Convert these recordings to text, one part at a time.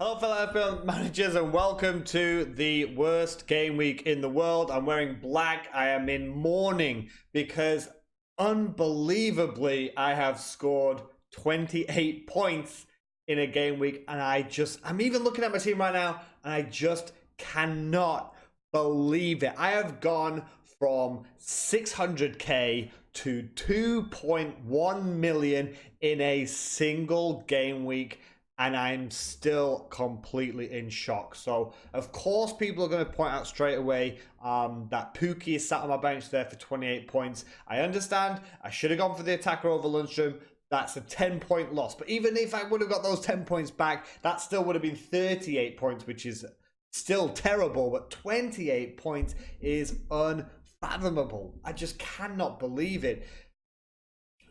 Hello fellow FPL managers and welcome to the worst game week in the world. I'm wearing black. I am in mourning because unbelievably I have scored 28 points in a game week and I'm even looking at my team right now and I just cannot believe it. I have gone from 600k to 2.1 million in a single game week. And I'm still completely in shock. So, of course, people are going to point out straight away that Pookie is sat on my bench there for 28 points. I understand. I should have gone for the attacker over Lundstrom. That's a 10-point loss. But even if I would have got those 10 points back, that still would have been 38 points, which is still terrible. But 28 points is unfathomable. I just cannot believe it.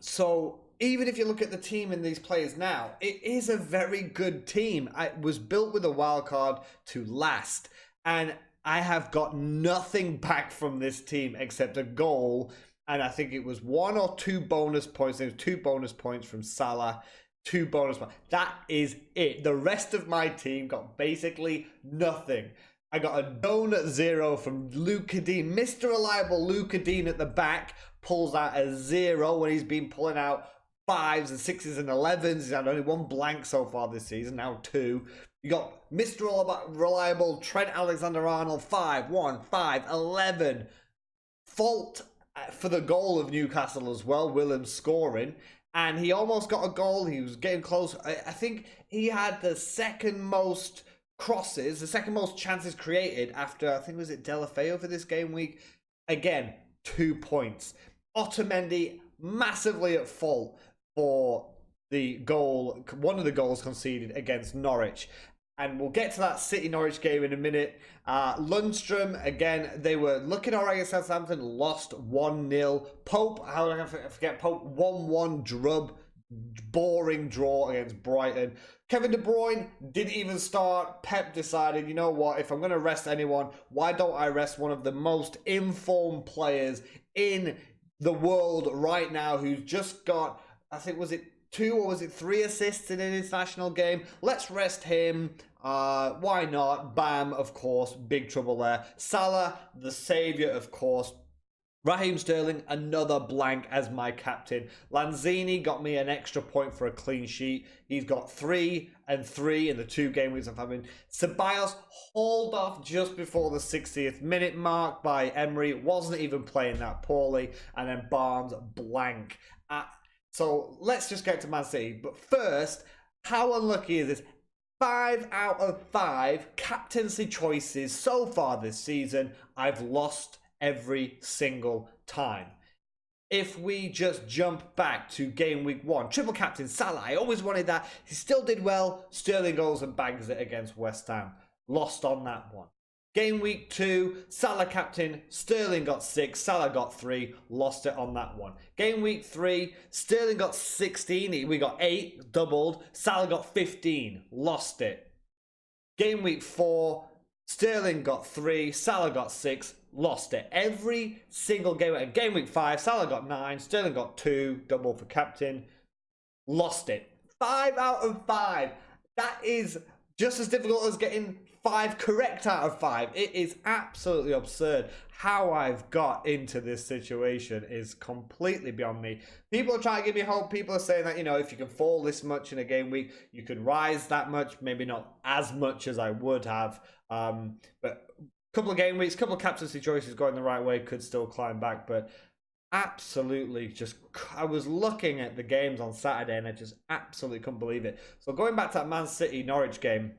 So even if you look at the team in these players now, it is a very good team. It was built with a wild card to last. And I have got nothing back from this team except a goal. And I think it was 1 or 2 bonus points. There was 2 bonus points from Salah. 2 bonus points. That is it. The rest of my team got basically nothing. I got a donut 0 from Luca Dean. Mr. Reliable Luca Dean at the back pulls out a 0 when he's been pulling out 5s and 6s and 11s. He's had only 1 blank so far this season, now 2. You got Mr. Reliable Trent Alexander-Arnold, 5, 1, 5, 11. Fault for the goal of Newcastle as well, Willem scoring. And he almost got a goal. He was getting close. I think he had the second most crosses, the second most chances created after, I think, was it Delafeu for this game week? Again, 2 points. Otamendi massively at fault for the goal, one of the goals conceded against Norwich. And we'll get to that City-Norwich game in a minute. Lundstrom, again, they were looking all right against Southampton, lost 1-0. Pope, how did I forget Pope? 1-1 drub, boring draw against Brighton. Kevin De Bruyne didn't even start. Pep decided, you know what, if I'm going to rest anyone, why don't I rest one of the most informed players in the world right now who's just got, I think, was it 2 or was it 3 assists in an international game? Let's rest him. Why not? Bam, of course, big trouble there. Salah, the saviour, of course. Raheem Sterling, another blank as my captain. Lanzini got me an extra point for a clean sheet. He's got 3 and 3 in the 2 game weeks of having. Ceballos hauled off just before the 60th minute mark by Emery. Wasn't even playing that poorly. And then Barnes blank. So let's just get to Man City. But first, how unlucky is this? 5 out of 5 captaincy choices so far this season, I've lost every single time. If we just jump back to game week 1, triple captain Salah, I always wanted that. He still did well. Sterling goes and bangs it against West Ham. Lost on that one. Game week 2, Salah captain, Sterling got 6, Salah got 3, lost it on that one. Game week 3, Sterling got 16, we got 8, doubled, Salah got 15, lost it. Game week 4, Sterling got 3, Salah got 6, lost it. Every single game. Game week 5, Salah got 9, Sterling got 2, double for captain, lost it. 5 out of 5. That is just as difficult as getting 5 correct out of 5. It is absolutely absurd. How I've got into this situation is completely beyond me. People are trying to give me hope. People are saying that, you know, if you can fall this much in a game week, you can rise that much. Maybe not as much as I would have. But a couple of game weeks, a couple of captaincy choices going the right way, could still climb back. But absolutely just, I was looking at the games on Saturday and I just absolutely couldn't believe it. So going back to that Man City Norwich game,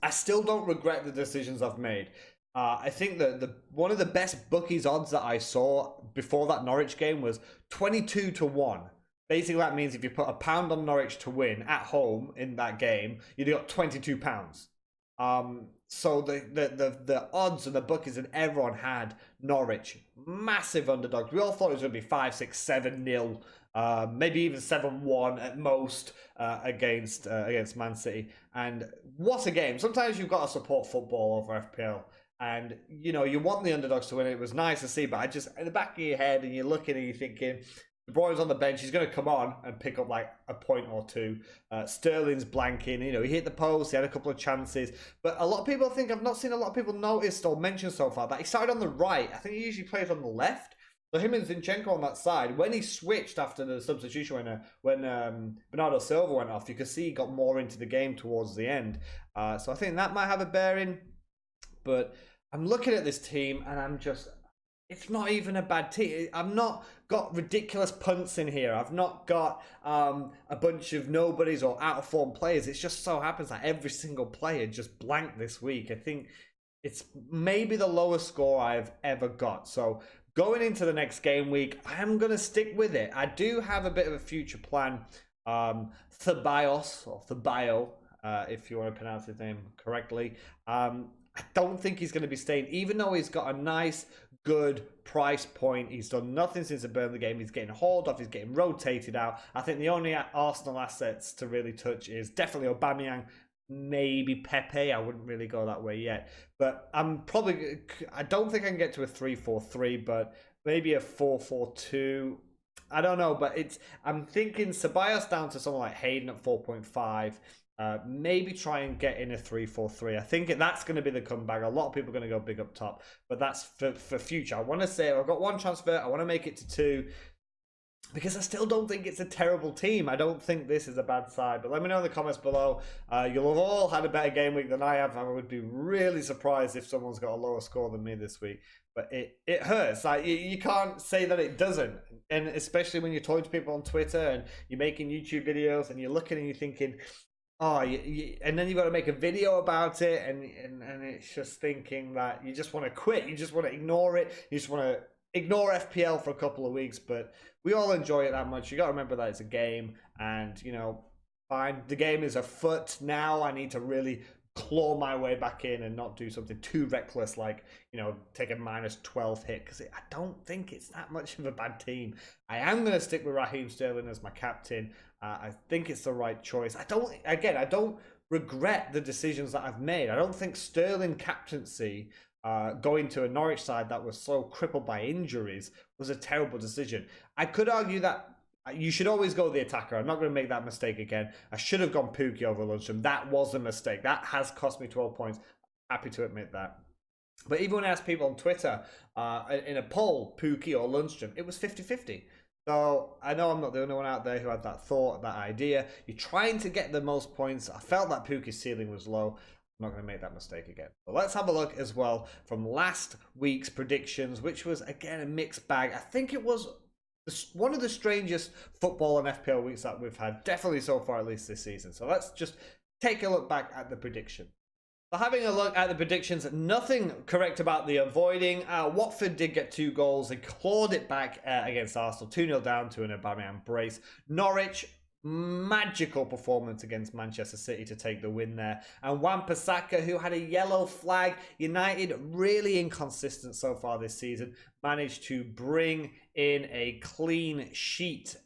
I still don't regret the decisions I've made. I think that one of the best bookies odds that I saw before that Norwich game was 22 to 1. Basically, that means if you put £1 on Norwich to win at home in that game, you'd got £22. So the odds and the bookies and everyone had Norwich massive underdogs. We all thought it was going to be 5-6-7-0. Maybe even 7-1 at most against Man City. And what a game. Sometimes you've got to support football over FPL. And, you know, you want the underdogs to win. It was nice to see, but I just, in the back of your head, and you're looking and you're thinking, De Bruyne's on the bench. He's going to come on and pick up like a point or two. Sterling's blanking. You know, he hit the post. He had a couple of chances. But a lot of people think, I've not seen a lot of people noticed or mention so far that he started on the right. I think he usually plays on the left. So him and Zinchenko on that side, when he switched after the substitution, when Bernardo Silva went off, you could see he got more into the game towards the end. So I think that might have a bearing. But I'm looking at this team and I'm just... It's not even a bad team. I've not got ridiculous punts in here. I've not got a bunch of nobodies or out of form players. It just so happens that every single player just blanked this week. I think it's maybe the lowest score I've ever got. So going into the next game week, I am going to stick with it. I do have a bit of a future plan. Thebios, or Thebio, if you want to pronounce his name correctly. I don't think he's going to be staying, even though he's got a nice, good price point. He's done nothing since the Burnley game. He's getting hauled off. He's getting rotated out. I think the only Arsenal assets to really touch is definitely Aubameyang, maybe Pepe. I wouldn't really go that way yet. But I don't think I can get to a 3-4-3, but maybe a 4-4-2. I don't know, but I'm thinking Ceballos down to someone like Hayden at 4.5. Maybe try and get in a 3-4-3. I think that's going to be the comeback. A lot of people are going to go big up top, but that's for future. I want to say I've got one transfer. I want to make it to 2 because I still don't think it's a terrible team. I don't think this is a bad side, but let me know in the comments below. You'll have all had a better game week than I have. I would be really surprised if someone's got a lower score than me this week. But it hurts. Like you can't say that it doesn't, and especially when you're talking to people on Twitter and you're making YouTube videos and you're looking and you're thinking, oh, and then you've got to make a video about it, and it's just thinking that you just want to quit. You just want to ignore it. You just want to ignore FPL for a couple of weeks, but we all enjoy it that much. You got to remember that it's a game, and, you know, fine. The game is afoot now. I need to really claw my way back in and not do something too reckless like, you know, take a -12 hit, because I don't think it's that much of a bad team. I am going to stick with Raheem Sterling as my captain. I think it's the right choice. I don't regret the decisions that I've made. I don't think Sterling captaincy, going to a Norwich side that was so crippled by injuries, was a terrible decision. I could argue that you should always go the attacker. I'm not going to make that mistake again. I should have gone Pookie over Lundstram. That was a mistake. That has cost me 12 points. Happy to admit that. But even when I asked people on Twitter, in a poll, Pookie or Lundstram, it was 50-50. So I know I'm not the only one out there who had that thought, that idea. You're trying to get the most points. I felt that Pookie's ceiling was low. I'm not going to make that mistake again. But let's have a look as well from last week's predictions, which was, again, a mixed bag. I think it was one of the strangest football and FPL weeks that we've had, definitely so far, at least this season. So let's just take a look back at the prediction. So having a look at the predictions, nothing correct about the avoiding. Watford did get 2 goals. They clawed it back against Arsenal, 2-0 down to an Aubameyang brace. Norwich, magical performance against Manchester City to take the win there. And Wan-Bissaka, who had a yellow flag. United, really inconsistent so far this season, managed to bring in a clean sheet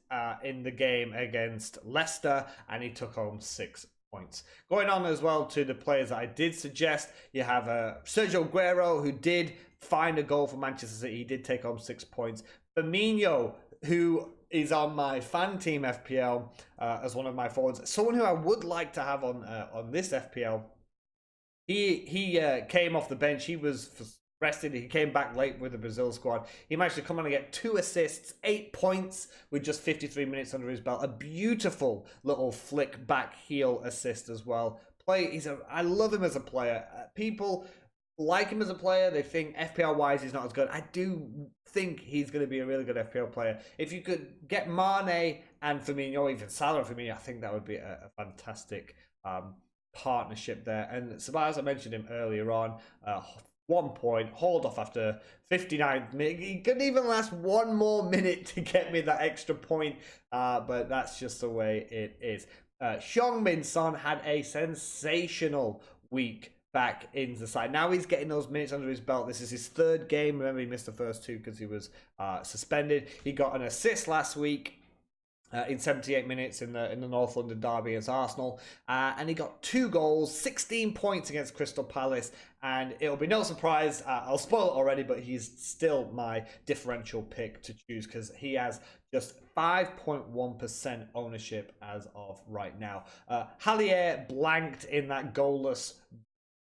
in the game against Leicester, and he took home 6 points. Going on as well to the players that I did suggest, you have Sergio Aguero, who did find a goal for Manchester City. He did take home 6 points. Firmino, who is on my fan team FPL as one of my forwards, someone who I would like to have on this FPL. He came off the bench. He was rested. He came back late with the Brazil squad. He managed to come on and get 2 assists, 8 points with just 53 minutes under his belt. A beautiful little flick back heel assist as well. I love him as a player. People like him as a player. They think FPL wise he's not as good. I do think he's going to be a really good FPL player. If you could get Mane and Firmino, even Salah and Firmino, I think that would be a fantastic partnership there. And Ceballos, I mentioned him earlier on. 1 point, hauled off after 59 minutes. He couldn't even last 1 more minute to get me that extra point, but that's just the way it is. Heung-min Son had a sensational week back into the side. Now he's getting those minutes under his belt. This is his 3rd game. Remember, he missed the first 2 because he was suspended. He got an assist last week. in 78 minutes in the North London derby against Arsenal, and he got 2 goals, 16 points against Crystal Palace, and it'll be no surprise, I'll spoil it already, but he's still my differential pick to choose because he has just 5.1% ownership as of right now. Hallier blanked in that goalless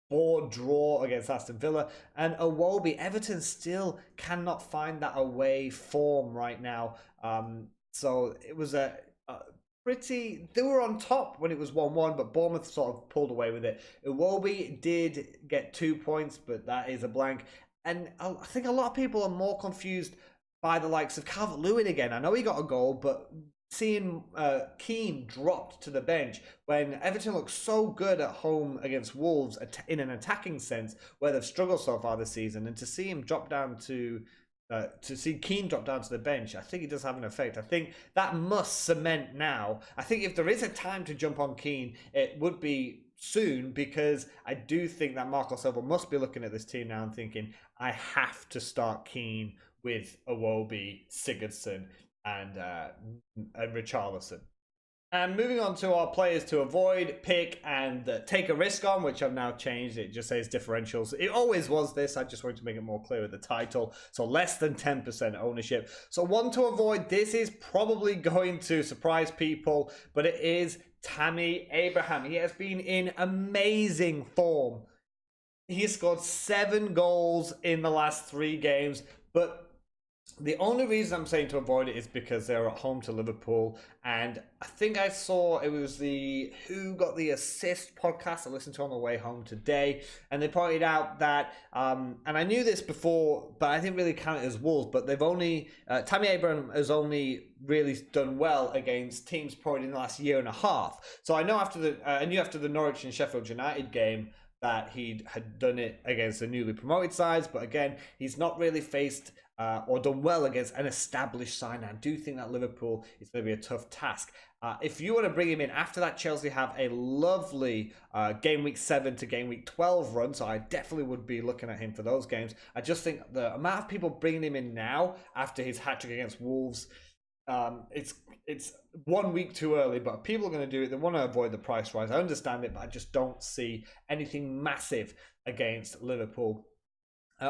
board draw against Aston Villa, and Iwobi, Everton still cannot find that away form right now. So it was a pretty. They were on top when it was 1-1, but Bournemouth sort of pulled away with it. Iwobi did get 2 points, but that is a blank. And I think a lot of people are more confused by the likes of Calvert-Lewin again. I know he got a goal, but seeing Keane dropped to the bench when Everton looked so good at home against Wolves in an attacking sense, where they've struggled so far this season, and to see him drop down to see Keane drop down to the bench, I think it does have an effect. I think that must cement now. I think if there is a time to jump on Keane, it would be soon, because I do think that Marco Silva must be looking at this team now and thinking, I have to start Keane with Iwobi, Sigurdsson, and Richarlison. And moving on to our players to avoid, pick, and take a risk on, which I've now changed. It just says differentials. It always was this. I just wanted to make it more clear with the title. So less than 10% ownership. So one to avoid. This is probably going to surprise people, but it is Tammy Abraham. He has been in amazing form. He has scored 7 goals in the last 3 games, but the only reason I'm saying to avoid it is because they're at home to Liverpool. And I think I saw it was the Who Got the Assist podcast I listened to on the way home today. And they pointed out that, and I knew this before, but I didn't really count it as Wolves. But they've only, Tammy Abraham has only really done well against teams probably in the last year and a half. So I know I knew after the Norwich and Sheffield United game that he had done it against the newly promoted sides. But again, he's not really faced or done well against an established side. I do think that Liverpool is going to be a tough task. If you want to bring him in after that, Chelsea have a lovely game week 7 to game week 12 run, so I definitely would be looking at him for those games. I just think the amount of people bringing him in now after his hat-trick against Wolves, it's 1 week too early, but people are going to do it. They want to avoid the price rise. I understand it, but I just don't see anything massive against Liverpool.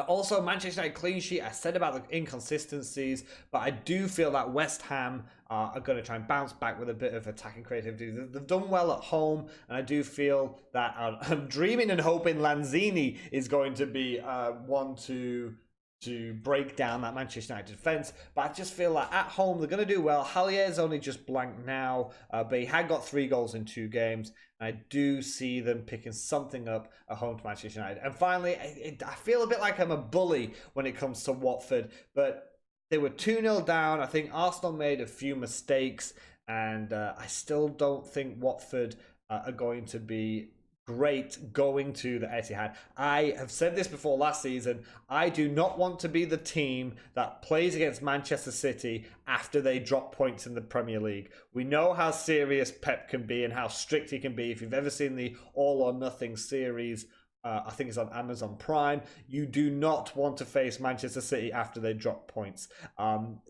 Also, Manchester United clean sheet. I said about the inconsistencies, but I do feel that West Ham are going to try and bounce back with a bit of attacking creativity. They've done well at home, and I do feel that I'm dreaming and hoping Lanzini is going to be one to break down that Manchester United defence. But I just feel like at home they're going to do well. Hallier's only just blanked now, but he had got 3 goals in 2 games. I do see them picking something up at home to Manchester United. And finally, I feel a bit like I'm a bully when it comes to Watford, but they were 2-0 down. I think Arsenal made a few mistakes, and I still don't think Watford are going to be great going to the Etihad. I have said this before last season. I do not want to be the team that plays against Manchester City after they drop points in the Premier League. We know how serious Pep can be and how strict he can be. If you've ever seen the All or Nothing series, I think it's on Amazon Prime, you do not want to face Manchester City after they drop points.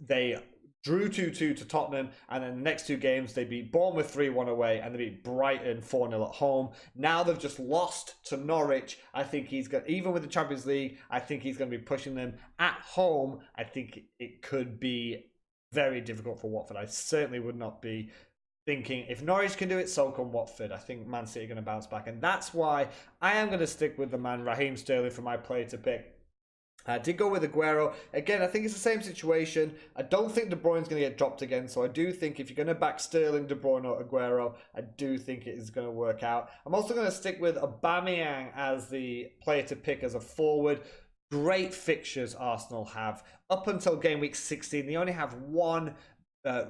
They drew 2-2 to Tottenham, and then the next 2 games they beat Bournemouth 3-1 away, and they beat Brighton 4-0 at home. Now they've just lost to Norwich. I think he's got, even with the Champions League, I think he's going to be pushing them at home. I think it could be very difficult for Watford. I certainly would not be thinking if Norwich can do it, so can Watford. I think Man City are going to bounce back, and that's why I am going to stick with the man Raheem Sterling for my player to pick. I did go with Aguero. Again, I think it's the same situation. I don't think De Bruyne's going to get dropped again, so I do think if you're going to back Sterling, De Bruyne or Aguero, I do think it is going to work out. I'm also going to stick with Aubameyang as the player to pick as a forward. Great fixtures Arsenal have. Up until game week 16, they only have one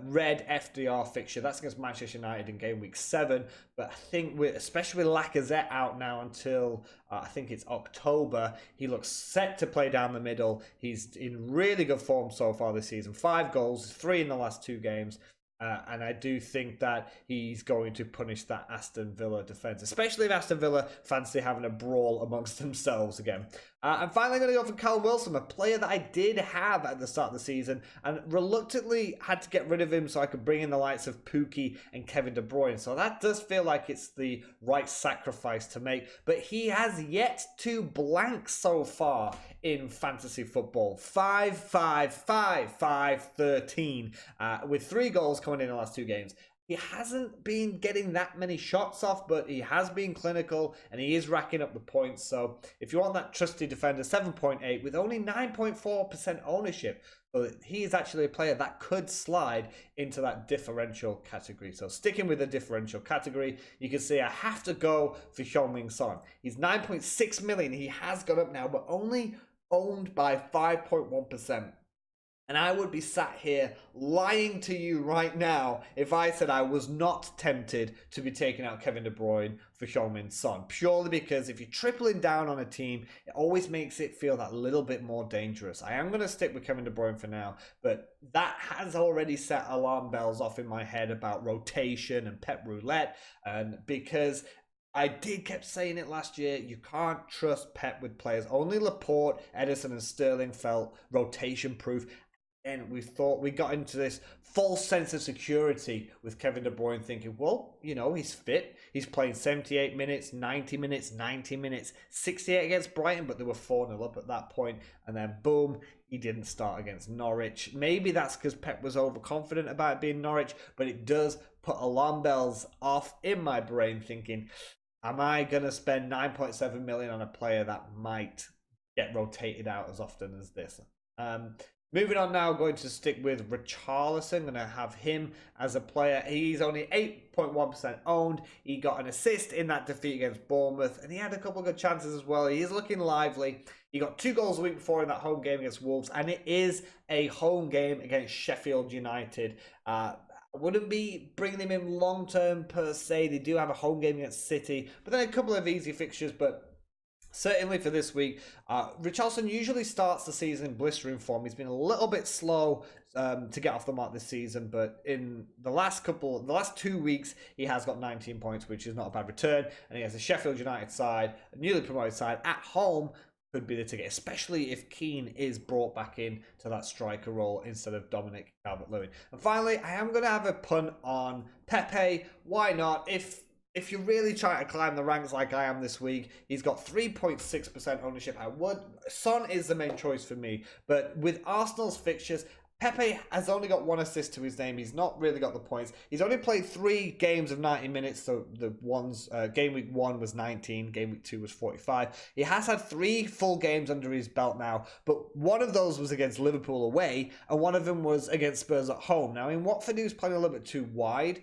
red FDR fixture. That's against Manchester United in game week 7. But I think, especially with Lacazette out now until I think it's October, he looks set to play down the middle. He's in really good form so far this season. 5 goals, 3 in the last 2 games. And I do think that he's going to punish that Aston Villa defence, especially if Aston Villa fancy having a brawl amongst themselves again. I'm finally going to go for Callum Wilson, a player that I did have at the start of the season and reluctantly had to get rid of him so I could bring in the likes of Pookie and Kevin De Bruyne. So that does feel like it's the right sacrifice to make. But he has yet to blank so far in fantasy football. 5, 5, 5, 5, 13, with 3 goals coming in the last 2 games. He hasn't been getting that many shots off, but he has been clinical and he is racking up the points. So if you want that trusty defender, 7.8 with only 9.4% ownership, so he is actually a player that could slide into that differential category. So sticking with the differential category, you can see I have to go for Heung-min Son. He's 9.6 million. He has gone up now, but only owned by 5.1%. And I would be sat here lying to you right now if I said I was not tempted to be taking out Kevin De Bruyne for Heung-min Son. Purely because if you're tripling down on a team, it always makes it feel that little bit more dangerous. I am going to stick with Kevin De Bruyne for now, but that has already set alarm bells off in my head about rotation and Pep Roulette. And because I kept saying it last year, you can't trust Pep with players. Only Laporte, Edison, and Sterling felt rotation proof. And we got into this false sense of security with Kevin De Bruyne thinking, well, you know, he's fit. He's playing 78 minutes, 90 minutes, 90 minutes, 68 against Brighton, but they were 4-0 up at that point. And then, boom, he didn't start against Norwich. Maybe that's because Pep was overconfident about it being Norwich, but it does put alarm bells off in my brain thinking, am I going to spend 9.7 million on a player that might get rotated out as often as this? Moving on now, going to stick with Richarlison. Going to have him as a player. He's only 8.1% owned. He got an assist in that defeat against Bournemouth, and he had a couple of good chances as well. He is looking lively. He got 2 goals a week before in that home game against Wolves, and it is a home game against Sheffield United. I wouldn't be bringing him in long term per se. They do have a home game against City, but then a couple of easy fixtures, but certainly for this week, Richarlison usually starts the season in blistering form. He's been a little bit slow to get off the mark this season, but in the last 2 weeks, he has got 19 points, which is not a bad return. And he has a Sheffield United side, a newly promoted side at home. Could be the ticket, especially if Keane is brought back in to that striker role instead of Dominic Calvert-Lewin. And finally, I am going to have a punt on Pepe. Why not? If you're really trying to climb the ranks like I am this week, he's got 3.6% ownership. Son is the main choice for me. But with Arsenal's fixtures, Pepe has only got 1 assist to his name. He's not really got the points. He's only played 3 games of 90 minutes. So game week 1 was 19. Game week 2 was 45. He has had 3 full games under his belt now. But one of those was against Liverpool away. And one of them was against Spurs at home. Now, in Watford, he was playing a little bit too wide.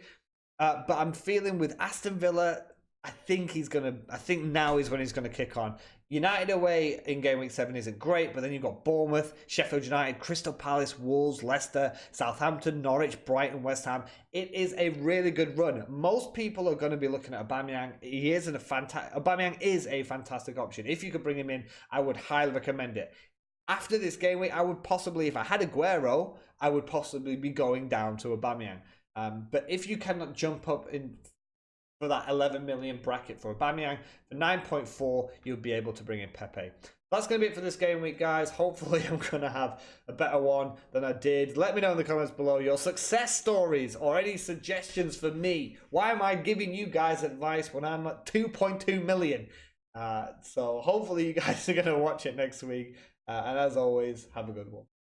But I'm feeling with Aston Villa, I think now is when he's going to kick on. United away in game week 7 isn't great, but then you've got Bournemouth, Sheffield United, Crystal Palace, Wolves, Leicester, Southampton, Norwich, Brighton, West Ham. It is a really good run. Most people are going to be looking at Aubameyang. Aubameyang is a fantastic option. If you could bring him in, I would highly recommend it. After this game week, I would possibly, if I had Aguero, I would possibly be going down to Aubameyang. But if you cannot jump up in for that 11 million bracket for Aubameyang, for 9.4, you'll be able to bring in Pepe. That's going to be it for this game week, guys. Hopefully, I'm going to have a better one than I did. Let me know in the comments below your success stories or any suggestions for me. Why am I giving you guys advice when I'm at 2.2 million? So hopefully, you guys are going to watch it next week. And as always, have a good one.